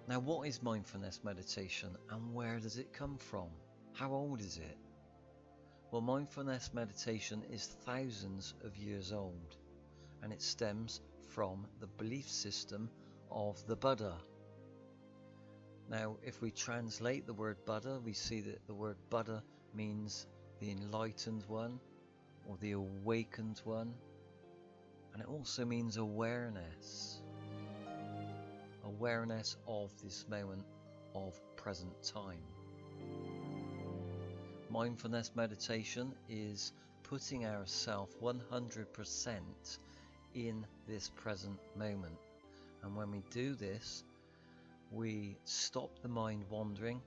Now, what is mindfulness meditation and where does it come from? How old is it? Well, mindfulness meditation is thousands of years old, and it stems from the belief system of the Buddha. Now, if we translate the word Buddha, we see that the word Buddha means the enlightened one or the awakened one, and it also means awareness. Awareness of this moment of present time. Mindfulness meditation is putting ourselves 100% in this present moment. And when we do this, we stop the mind wandering,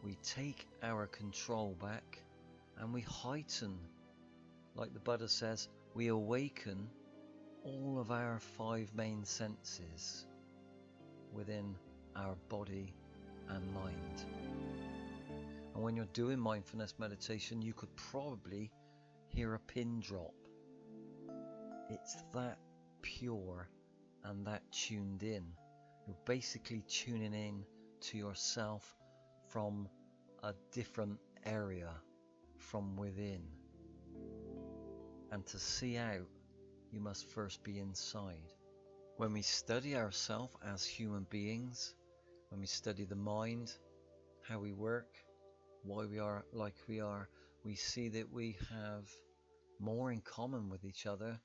we take our control back, and we heighten, like the Buddha says, we awaken all of our 5 main senses within our body and mind. And when you're doing mindfulness meditation, you could probably hear a pin drop. It's that pure and that tuned in. You're basically tuning in to yourself from a different area, from within. And to see out, you must first be inside. When we study ourselves as human beings, when we study the mind, how we work, why we are like we are, we see that we have more in common with each other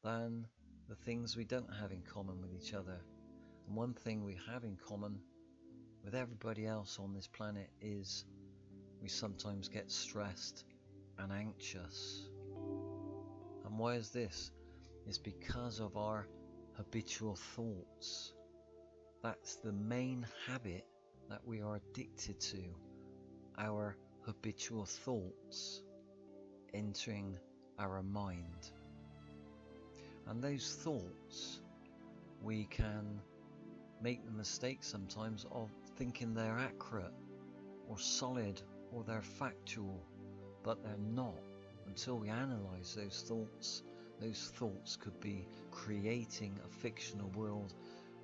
than the things we don't have in common with each other. And one thing we have in common with everybody else on this planet is we sometimes get stressed and anxious. And why is this? It's because of our habitual thoughts. That's the main habit that we are addicted to, our habitual thoughts entering our mind. And those thoughts, we can make the mistake sometimes of thinking they're accurate or solid or they're factual, but they're not. Until we analyze those thoughts could be creating a fictional world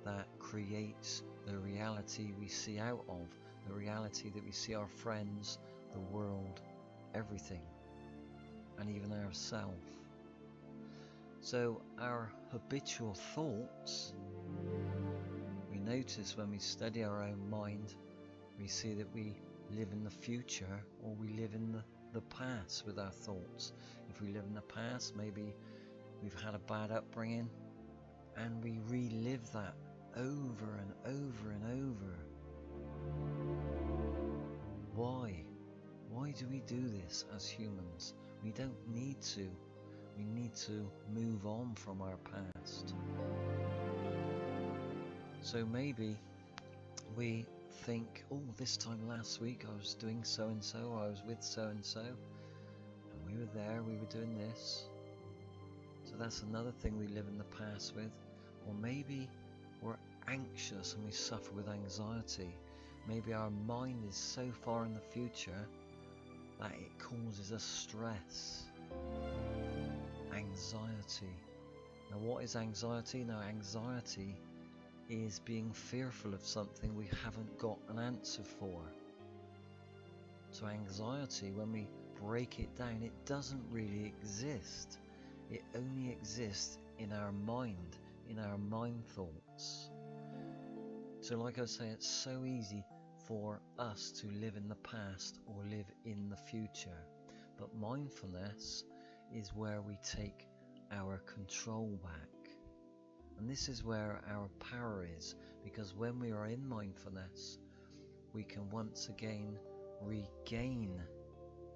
that creates the reality we see out of, the reality that we see our friends, the world, everything, and even ourselves. So our habitual thoughts, we notice when we study our own mind, we see that we live in the future or we live in the past with our thoughts. If we live in the past, maybe we've had a bad upbringing and we relive that over and over and over. Why? Why do we do this as humans? We don't need to. We need to move on from our past. So maybe we think, oh, this time last week I was doing so and so, I was with so and so, and we were there, we were doing this. So that's another thing we live in the past with. Or maybe we're anxious and we suffer with anxiety. Maybe our mind is so far in the future that it causes us stress. Anxiety. Now what is anxiety? Now anxiety is being fearful of something we haven't got an answer for. So anxiety, when we break it down, it doesn't really exist. It only exists in our mind, in our mind thoughts. So like I say, it's so easy for us to live in the past or live in the future. But mindfulness is where we take our control back. And this is where our power is, because when we are in mindfulness, we can once again regain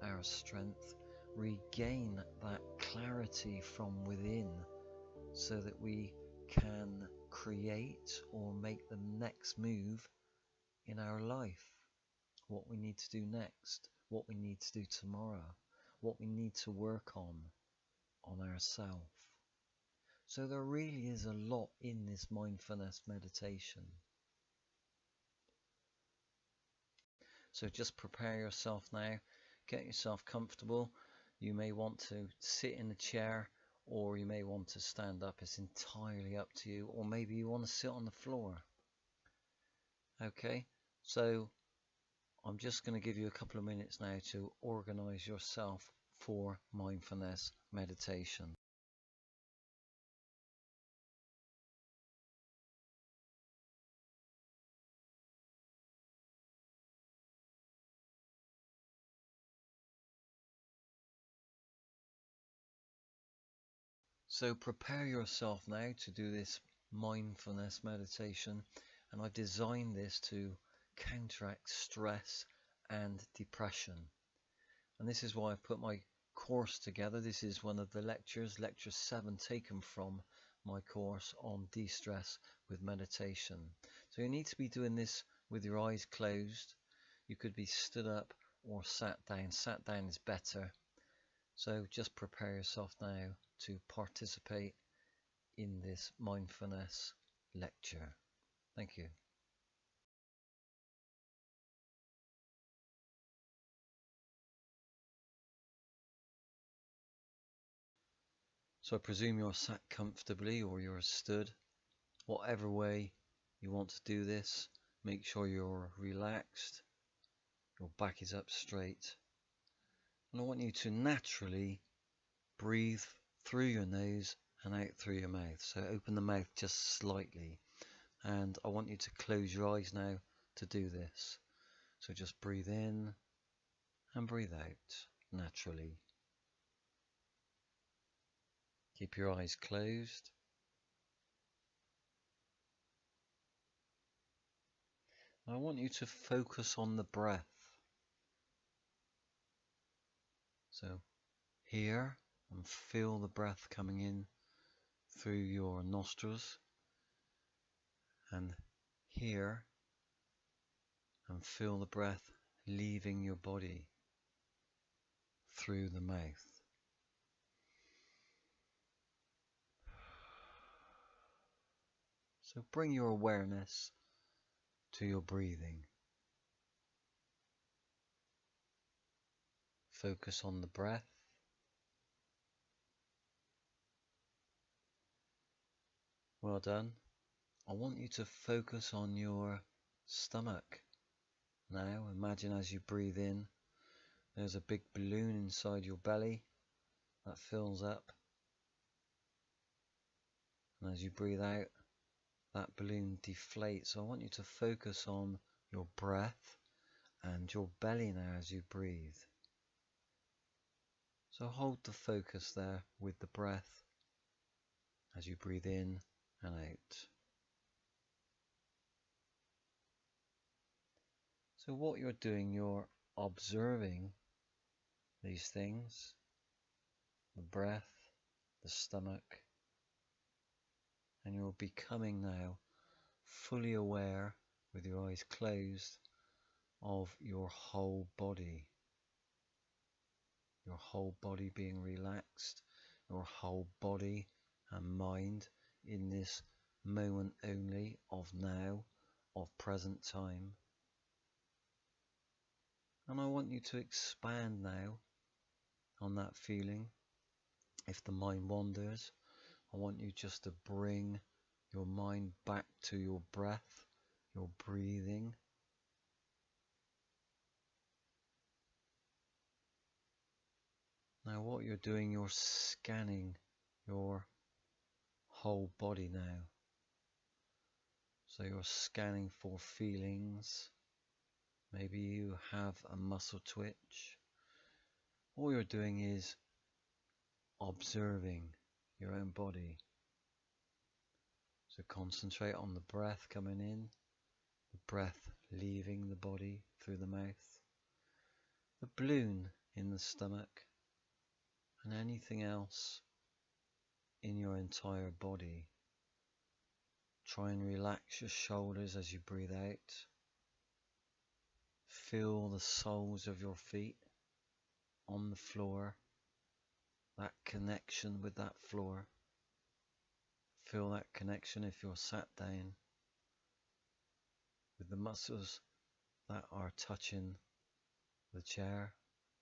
our strength, regain that clarity from within, so that we can create or make the next move in our life. What we need to do next, what we need to do tomorrow, what we need to work on ourselves. So there really is a lot in this mindfulness meditation. So just prepare yourself now, get yourself comfortable. You may want to sit in a chair or you may want to stand up. It's entirely up to you. Or maybe you want to sit on the floor. Okay, so I'm just going to give you a couple of minutes now to organize yourself for mindfulness meditation. So prepare yourself now to do this mindfulness meditation, and I've designed this to counteract stress and depression. And this is why I've put my course together. This is one of the lectures, lecture 7, taken from my course on de-stress with meditation. So you need to be doing this with your eyes closed. You could be stood up or sat down. Sat down is better. So just prepare yourself now to participate in this mindfulness lecture. Thank you. So I presume you're sat comfortably or you're stood. Whatever way you want to do this, make sure you're relaxed, your back is up straight. And I want you to naturally breathe through your nose and out through your mouth. So open the mouth just slightly. And I want you to close your eyes now to do this. So just breathe in and breathe out naturally. Keep your eyes closed. I want you to focus on the breath. So here, and feel the breath coming in through your nostrils, and here, and feel the breath leaving your body through the mouth. So bring your awareness to your breathing. Focus on the breath. Well done. I want you to focus on your stomach. Now imagine as you breathe in, there's a big balloon inside your belly that fills up. And as you breathe out, that balloon deflates. So I want you to focus on your breath and your belly now as you breathe. So hold the focus there with the breath as you breathe in and out. So what you're doing, you're observing these things, the breath, the stomach, and you're becoming now fully aware with your eyes closed of your whole body. Your whole body being relaxed, your whole body and mind in this moment only of now, of present time. And I want you to expand now on that feeling. If the mind wanders, I want you just to bring your mind back to your breath, your breathing. Now what you're doing, you're scanning your whole body now. So you're scanning for feelings. Maybe you have a muscle twitch. All you're doing is observing your own body. So concentrate on the breath coming in, the breath leaving the body through the mouth, the balloon in the stomach, and anything else in your entire body. Try and relax your shoulders as you breathe out. Feel the soles of your feet on the floor, that connection with that floor. Feel that connection if you're sat down with the muscles that are touching the chair.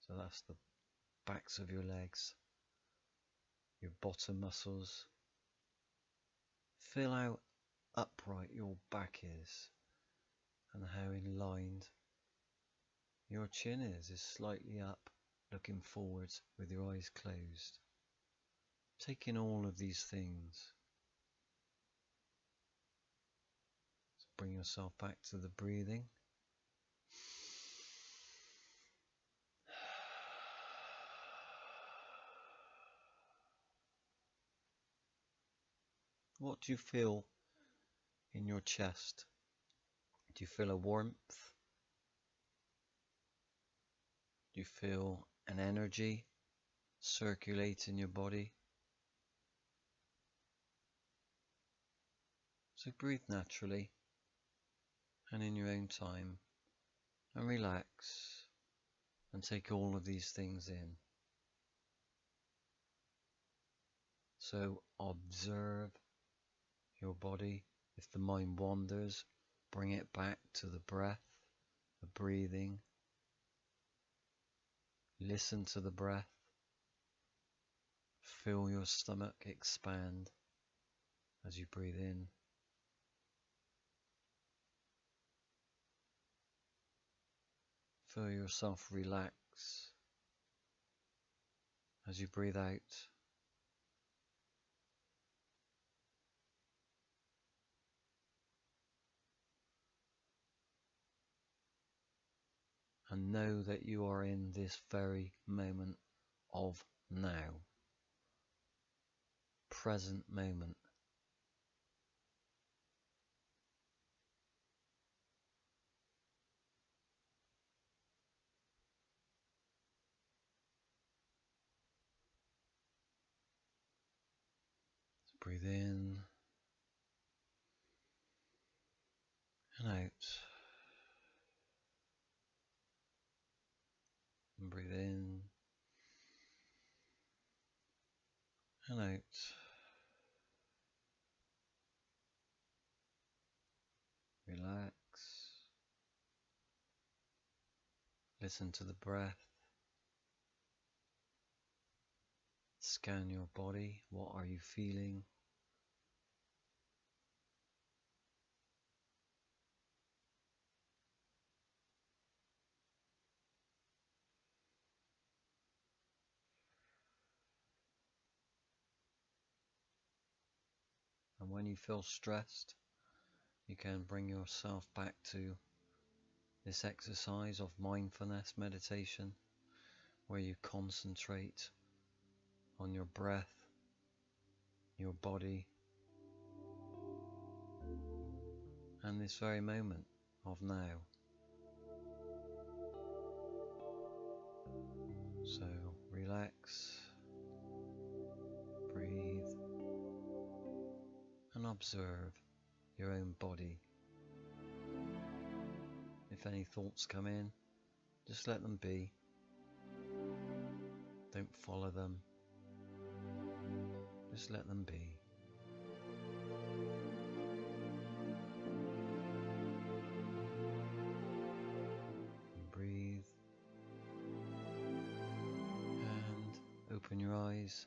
So that's the backs of your legs, your bottom muscles. Feel how upright your back is and how aligned your chin is slightly up, looking forwards with your eyes closed. Taking all of these things. So bring yourself back to the breathing. What do you feel in your chest? Do you feel a warmth? Do you feel an energy circulate in your body? So breathe naturally and in your own time and relax and take all of these things in. So observe your body. If the mind wanders, bring it back to the breath, the breathing. Listen to the breath. Feel your stomach expand as you breathe in. Feel yourself relax as you breathe out. And know that you are in this very moment of now. Present moment. So breathe in and out. And breathe in and out. Relax. Listen to the breath. Scan your body. What are you feeling? And when you feel stressed, you can bring yourself back to this exercise of mindfulness meditation, where you concentrate on your breath, your body, and this very moment of now. So relax, breathe, and observe your own body. If any thoughts come in, just let them be. Don't follow them. Just let them be. And breathe. And open your eyes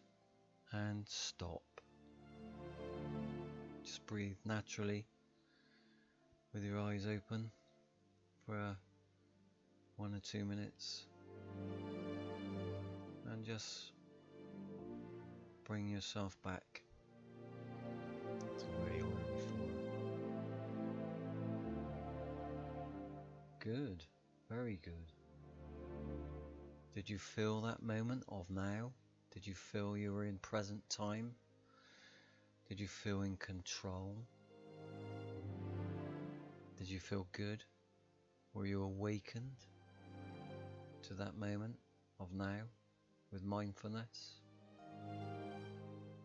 and stop. Just breathe naturally with your eyes open for 1 or 2 minutes, and just bring yourself back to where you were before. Good, very good. Did you feel that moment of now? Did you feel you were in present time? Did you feel in control? Did you feel good? Were you awakened to that moment of now with mindfulness?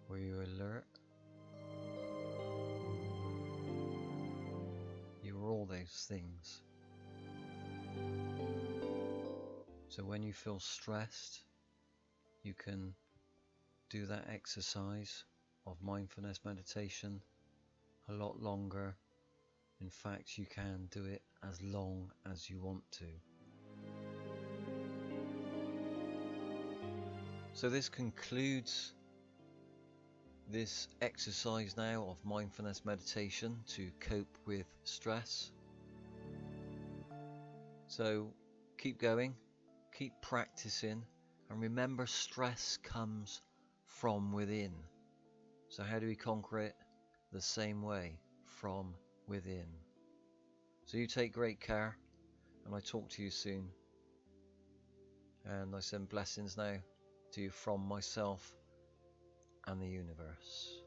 Were you alert? You were all those things. So when you feel stressed, you can do that exercise of mindfulness meditation a lot longer. In fact, you can do it as long as you want to. So this concludes this exercise now of mindfulness meditation to cope with stress. So keep going, keep practicing, and remember, stress comes from within. So how do we conquer it? The same way, from within. So you take great care, and I talk to you soon. And I send blessings now to you from myself and the universe.